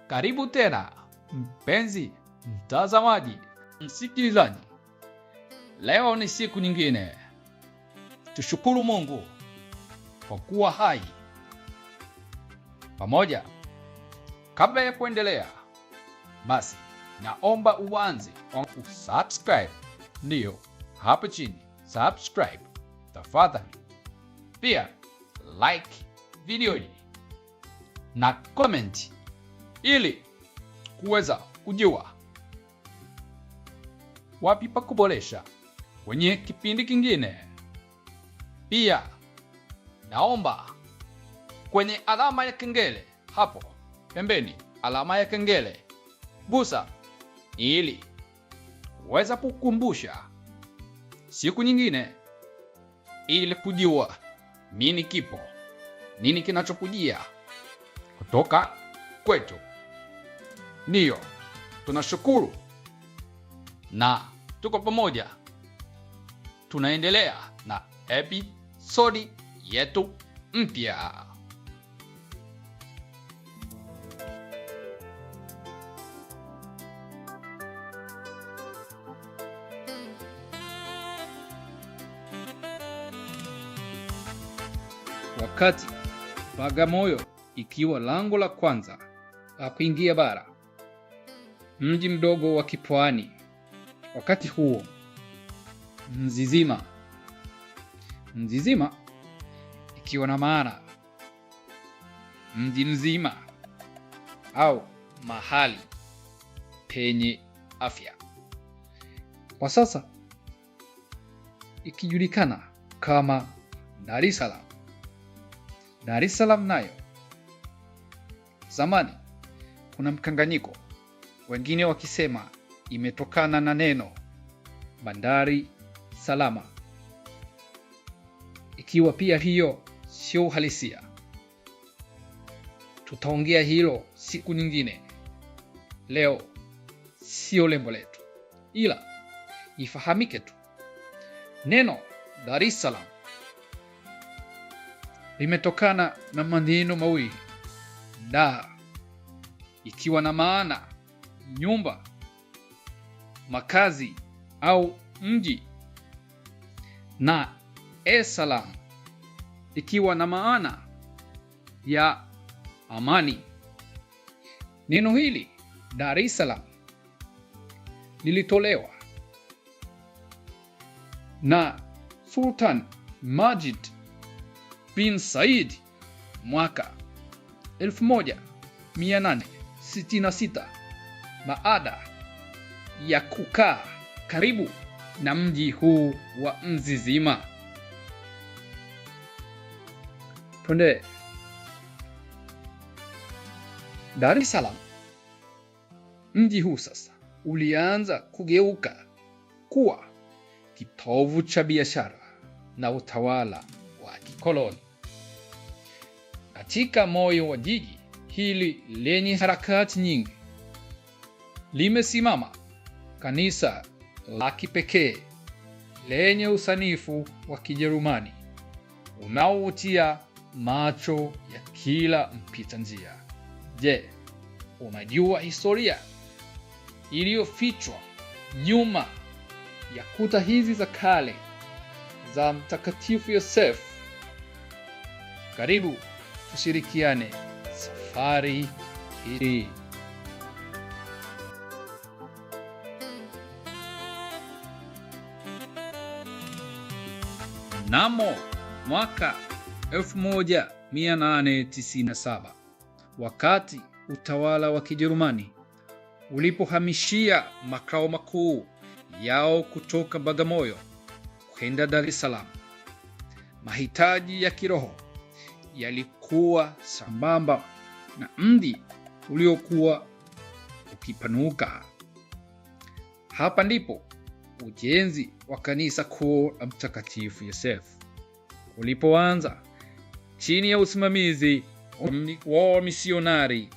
Karibu tena, mpenzi mtazamaji, msikilizaji. Leo ni siku nyingine. Tushukuru Mungu kwa kuwa hai pamoja. Kabla ya kuendelea, basi naomba uanze kwa kusubscribe. Ndiyo, hapa chini, subscribe tafadhali. Pia like video hii na comment ili kuweza kujua wapi pa kuboresha kwenye kipindi kingine. Pia naomba kwenye alama ya kengele hapo pembeni, alama ya kengele gusa ili kuweza kukumbusha siku nyingine, ili kujua nini kipo, nini kinachokujia kutoka kwetu. Ndiyo, tunashukuru na tuko pamoja. Tunaendelea na episodi yetu mpya. Wakati Bagamoyo ikiwa lango la kwanza la kuingia bara, mji mdogo wa kipwani, wakati huo Mzizima ikiwa na maana mji mzima au mahali penye afya, kwa sasa ikijulikana kama Dar es Salaam. Dar es Salaam nayo zamani kuna mkanganyiko, wengine wakisema imetokana na neno bandari salama, ikiwa pia hiyo sio halisia. Tutaongea hilo siku nyingine. Leo sio lengo letu, ila ifahamike tu neno Dar es Salaam limetokana na maneno mawili, da ikiwa na maana nyumba, makazi au mji, na es Salaam ikiwa na maana ya amani. Neno hili Dar es Salaam lilitolewa na Sultan Majid bin Said mwaka 1866 baada ya kukaa karibu na mji huu wa Mzizima. Twende. Dar es Salaam, mji huu sasa ulianza kugeuka kuwa kitovu cha biashara na utawala wa kikoloni. Katika moyo wa jiji hili lenye harakati nyingi, limesimama kanisa la kipekee lenye usanifu wa Kijerumani unaovutia macho ya kila mpita njia. Je, unajua historia iliyofichwa nyuma ya kuta hizi za kale za Mtakatifu Yosefu? Karibu tushirikiane safari hii. Mnamo mwaka 1897, wakati utawala wa Kijerumani ulipohamishia makao makuu yao kutoka Bagamoyo kwenda Dar es Salaam, mahitaji ya kiroho yalikuwa sambamba na mji uliokuwa ukipanuka. Hapa ndipo ujenzi wa kanisa kuu la Mtakatifu Yosefu ulipoanza chini ya usimamizi wa misionari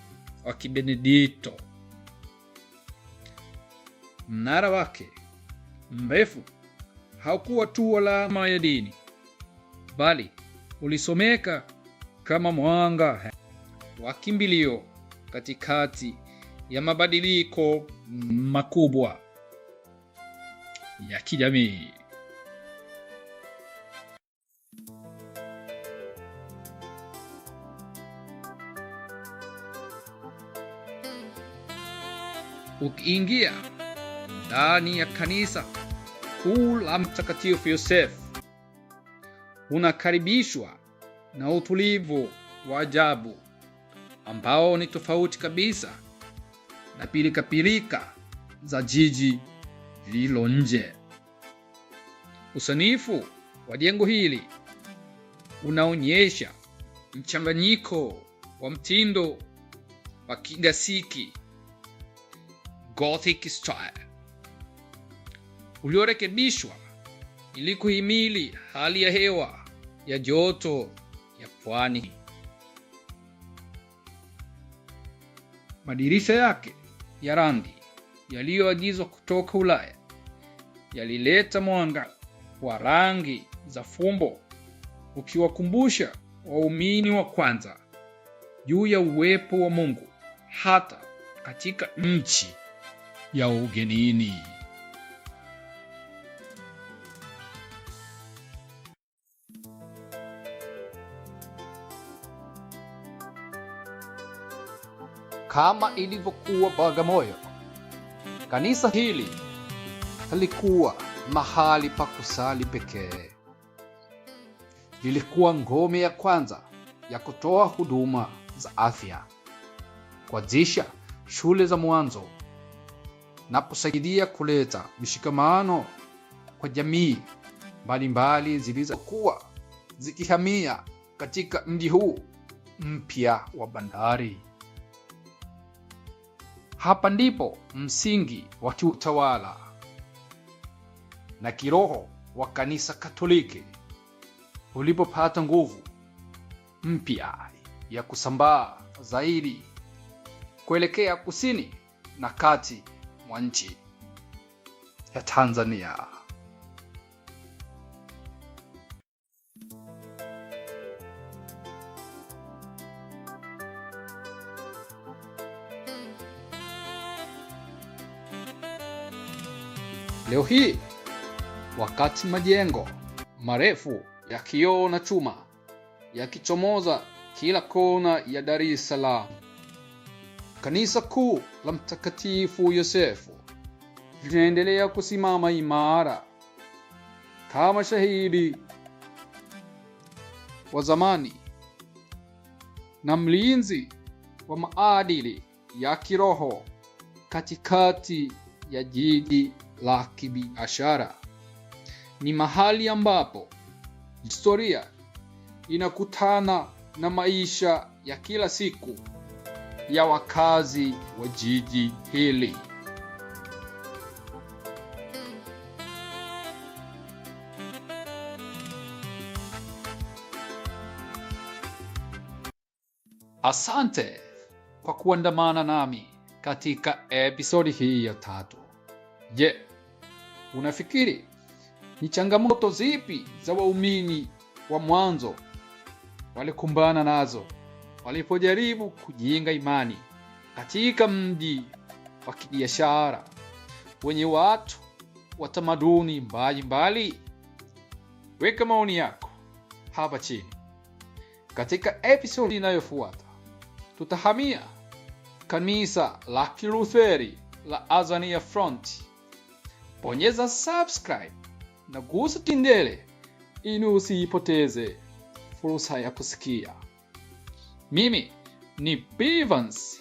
wa Kibenedikto. Mnara wake mrefu haukuwa tu alama ya dini, bali ulisomeka kama mwanga wa kimbilio katikati ya mabadiliko makubwa ya kijamii. Ukiingia ndani ya kanisa kuu la Mtakatifu Yosefu, unakaribishwa na utulivu wa ajabu ambao ni tofauti kabisa na pilika-pilika za jiji lililo nje. Usanifu wa jengo hili unaonyesha mchanganyiko wa mtindo wa Kigasiki Gothic style uliorekebishwa ili kuhimili hali ya hewa ya joto ya pwani. Madirisha yake ya rangi yaliyoagizwa kutoka Ulaya yalileta mwanga wa rangi za fumbo, ukiwakumbusha waumini wa kwanza juu ya uwepo wa Mungu hata katika nchi ya ugenini. Kama ilivyokuwa Bagamoyo, kanisa hili halikuwa mahali pa kusali pekee. Lilikuwa ngome ya kwanza ya kutoa huduma za afya, kuanzisha shule za mwanzo na kusaidia kuleta mshikamano kwa jamii mbalimbali zilizokuwa zikihamia katika mji huu mpya wa bandari. Hapa ndipo msingi wa kiutawala na kiroho wa kanisa Katoliki ulipopata nguvu mpya ya kusambaa zaidi kuelekea kusini na kati mwa nchi ya Tanzania. Leo hii, wakati majengo marefu ya kioo na chuma yakichomoza kila kona ya Dar es Salaam, kanisa kuu la Mtakatifu Yosefu linaendelea kusimama imara kama shahidi wa zamani na mlinzi wa maadili ya kiroho katikati ya jiji la kibiashara. Ni mahali ambapo historia inakutana na maisha ya kila siku ya wakazi wa jiji hili. Asante kwa kuandamana nami katika episodi hii ya 3. Je, unafikiri ni changamoto zipi za waumini wa mwanzo walikumbana nazo walipojaribu kujenga imani katika mji wa kibiashara wenye watu wa tamaduni mbalimbali? Weka maoni yako hapa chini. Katika episode inayofuata tutahamia kanisa la Kilutheri la Azania Front. Bonyeza subscribe na gusa kengele ili usipoteze fursa ya kusikia. Mimi ni Bivans.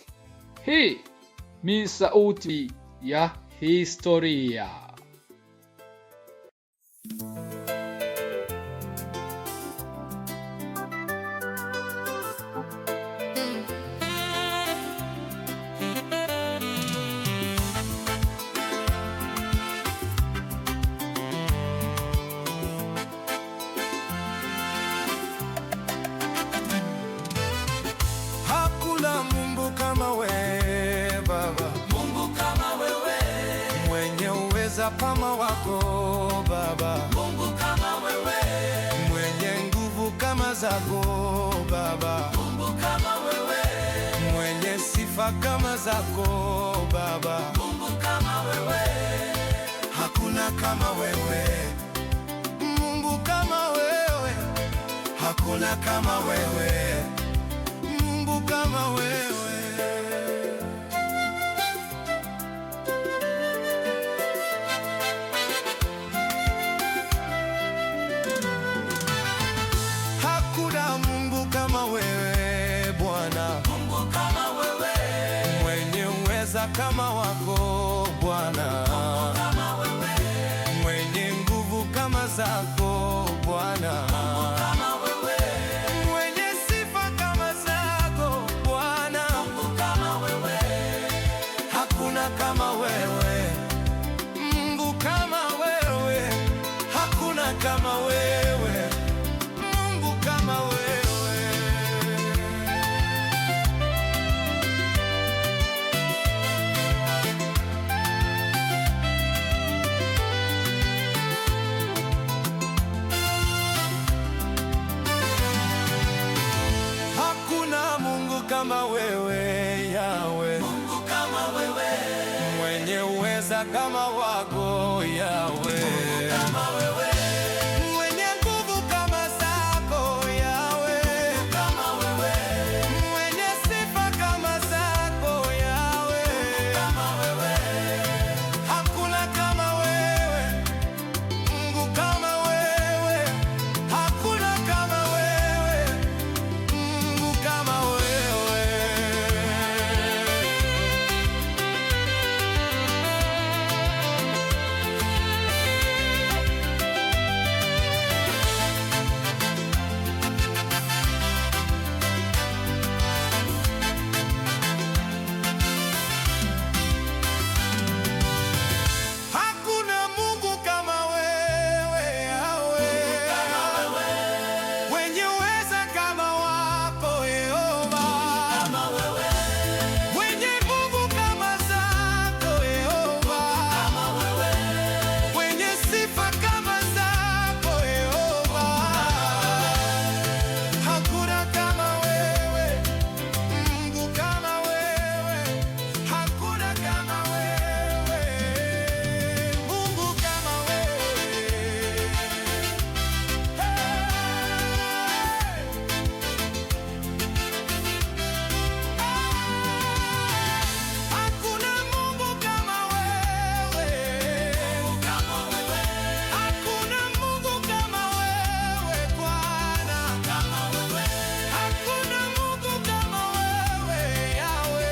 Hii ni sauti ya historia. Kama wako Baba, Mungu kama wewe, mwenye nguvu kama zako Baba, Mungu kama wewe, mwenye sifa sifa kama zako Baba. Mungu kama wewe, hakuna kama wewe. Mungu kama wewe, hakuna kama wewe. Mungu kama wewe. Hakuna Mungu kama wewe Bwana. Mungu kama wewe, mwenye uweza kama wako Bwana. Mungu kama wewe, mwenye nguvu kama zako Bwana. Mungu kama wewe, mwenye sifa kama zako Bwana. Mungu kama wewe, hakuna kama wewe. Mungu kama wewe, hakuna kama wewe. Mungu kama wewe. Hakuna Mungu kama wewe Yawe. Mungu kama wewe, mwenye uweza kama wako Yawe. Mungu kama wewe, mwenye nguvu kama zako Yawe. Mungu kama wewe, mwenye sifa kama zako Yawe. Mungu kama wewe, hakuna kama wewe. Mungu kama wewe, hakuna kama wewe. Mungu kama wewe. Hakuna Mungu kama wewe Yawe. Mwenye uweza kama wako Yehova. Mwenye nguvu kama zako Yehova. Mwenye sifa kama zako Yehova. Hakuna kama wewe. Mungu kama wewe. Hakuna kama wewe. Mungu kama wewe. Hakuna Mungu kama wewe. Hakuna Mungu kama wewe Bwana. Hakuna Mungu kama wewe Yawe.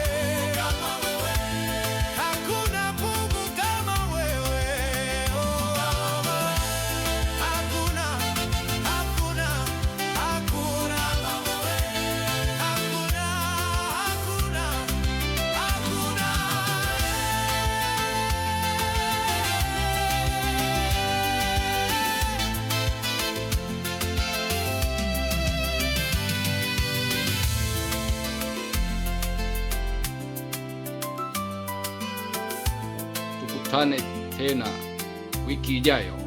Hakuna Mungu kama wewe. Hakuna, hakuna, hakuna. Tukutane tena wiki ijayo.